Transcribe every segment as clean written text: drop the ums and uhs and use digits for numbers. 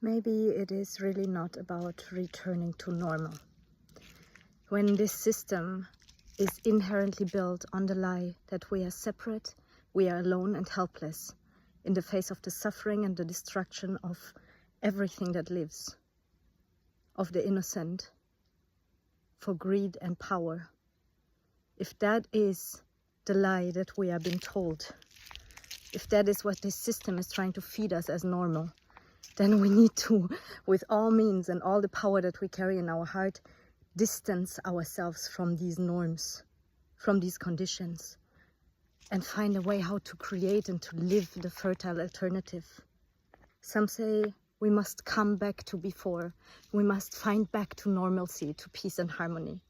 Maybe it is really not about returning to normal. When this system is inherently built on the lie that we are separate, we are alone and helpless in the face of the suffering and the destruction of everything that lives, of the innocent, for greed and power. If that is the lie that we are being told, if that is what this system is trying to feed us as normal, then we need to, with all means and all the power that we carry in our heart, distance ourselves from these norms, from these conditions, and find a way how to create and to live the fertile alternative. Some say we must come back to before. We must find back to normalcy, to peace and harmony.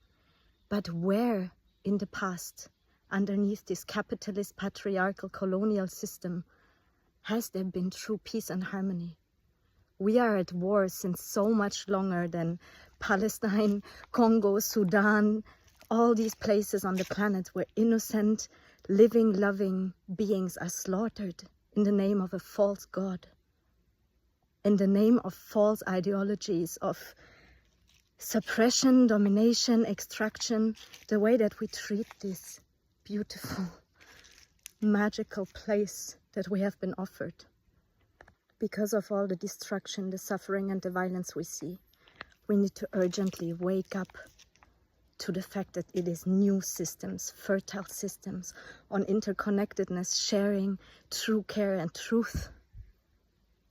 But where in the past, underneath this capitalist, patriarchal, colonial system, has there been true peace and harmony? We are at war since so much longer than Palestine, Congo, Sudan, all these places on the planet where innocent, living, loving beings are slaughtered in the name of a false God, in the name of false ideologies, of suppression, domination, extraction, the way that we treat this beautiful, magical place that we have been offered. Because of all the destruction, the suffering and the violence we see, we need to urgently wake up to the fact that it is new systems, fertile systems on interconnectedness, sharing, true care and truth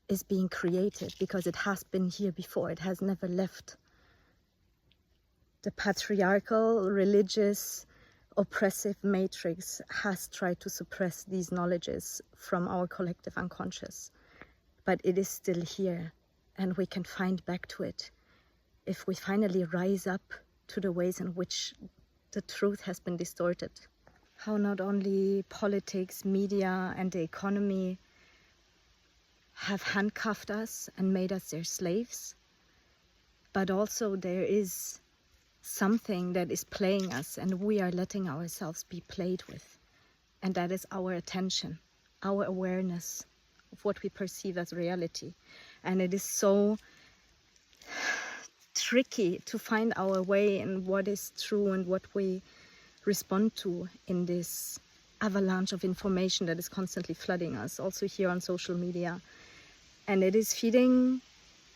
is being created because it has been here before. It has never left. The patriarchal, religious, oppressive matrix has tried to suppress these knowledges from our collective unconscious. But it is still here, and we can find back to it if we finally rise up to the ways in which the truth has been distorted. How not only politics, media, and the economy have handcuffed us and made us their slaves, but also there is something that is playing us, and we are letting ourselves be played with. And that is our attention, our awareness of what we perceive as reality. And it is so tricky to find our way in what is true and what we respond to in this avalanche of information that is constantly flooding us, also here on social media. And it is feeding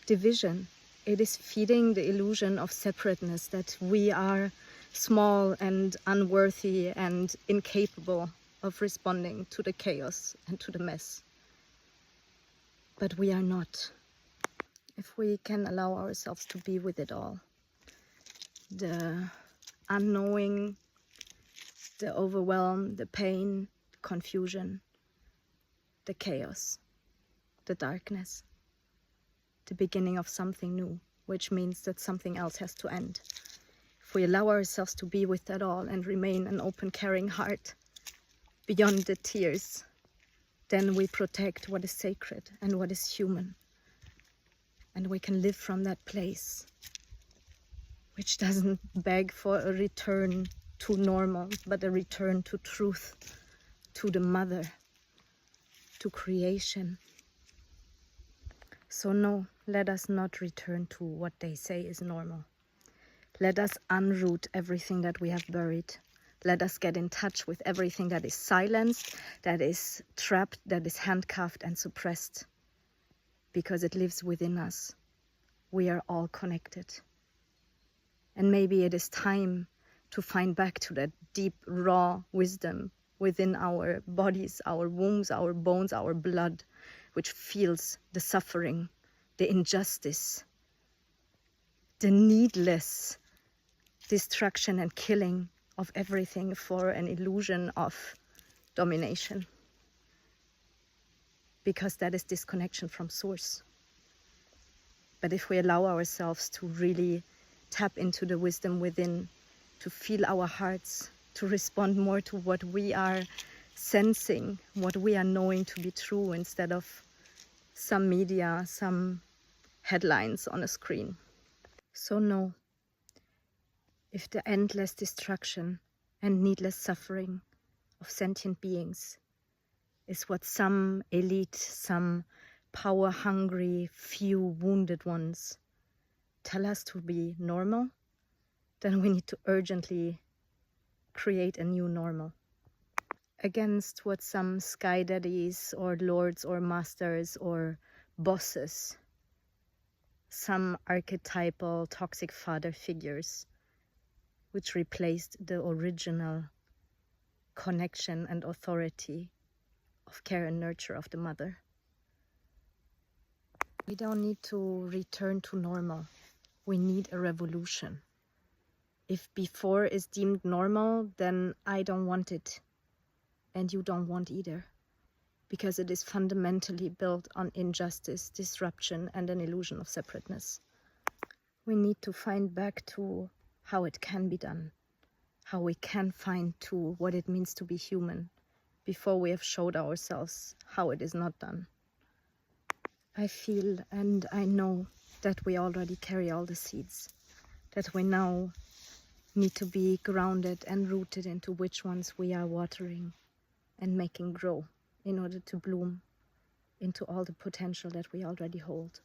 division. It is feeding the illusion of separateness, that we are small and unworthy and incapable of responding to the chaos and to the mess. But we are not. If we can allow ourselves to be with it all, the unknowing, the overwhelm, the pain, the confusion, the chaos, the darkness, the beginning of something new, which means that something else has to end. If we allow ourselves to be with that all and remain an open, caring heart beyond the tears, then we protect what is sacred and what is human. And we can live from that place, which doesn't beg for a return to normal, but a return to truth, to the mother, to creation. So no, let us not return to what they say is normal. Let us unroot everything that we have buried. Let us get in touch with everything that is silenced, that is trapped, that is handcuffed and suppressed. Because it lives within us. We are all connected. And maybe it is time to find back to that deep, raw wisdom within our bodies, our wombs, our bones, our blood, which feels the suffering, the injustice, the needless destruction and killing of everything for an illusion of domination. Because that is disconnection from source. But if we allow ourselves to really tap into the wisdom within, to feel our hearts, to respond more to what we are sensing, what we are knowing to be true, instead of some media, some headlines on a screen. So no, if the endless destruction and needless suffering of sentient beings is what some elite, some power-hungry, few wounded ones tell us to be normal, then we need to urgently create a new normal. Against what some sky daddies or lords or masters or bosses, some archetypal toxic father figures, which replaced the original connection and authority of care and nurture of the mother. We don't need to return to normal. We need a revolution. If before is deemed normal, then I don't want it. And you don't want either. Because it is fundamentally built on injustice, disruption, and an illusion of separateness. We need to find back to how it can be done. How we can find to what it means to be human before we have showed ourselves how it is not done. I feel and I know that we already carry all the seeds, that we now need to be grounded and rooted into which ones we are watering and making grow in order to bloom into all the potential that we already hold.